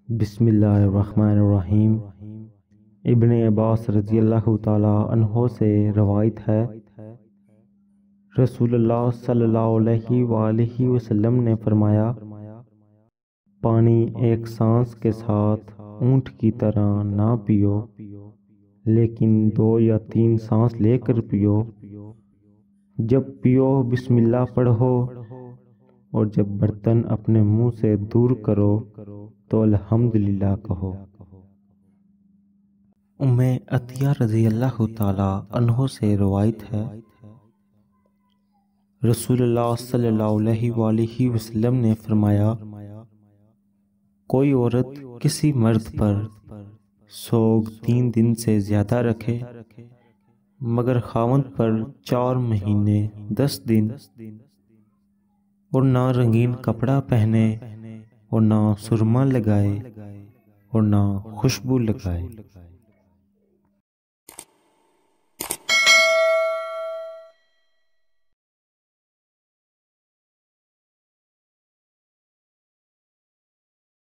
بسم اللہ الرحمن الرحیم۔ ابن عباس رضی اللہ تعالیٰ عنہ سے روایت ہے، رسول اللہ صلی اللہ علیہ وآلہ وسلم نے فرمایا، پانی ایک سانس کے ساتھ اونٹ کی طرح نہ پیو، لیکن 2 یا 3 سانس لے کر پیو۔ جب پیو بسم اللہ پڑھو، اور جب برتن اپنے منہ سے دور کرو تو الحمدللہ کہو۔ ام عطیہ رضی اللہ تعالی عنہ سے روایت ہے، رسول اللہ صلی اللہ علیہ وآلہ وسلم نے فرمایا، کوئی عورت کسی مرد پر سوگ 3 دن سے زیادہ رکھے مگر خاوند پر 4 مہینے 10 دن، اور نہ رنگین کپڑا پہنے اور نہ سرما لگائے اور نہ خوشبو لگائے۔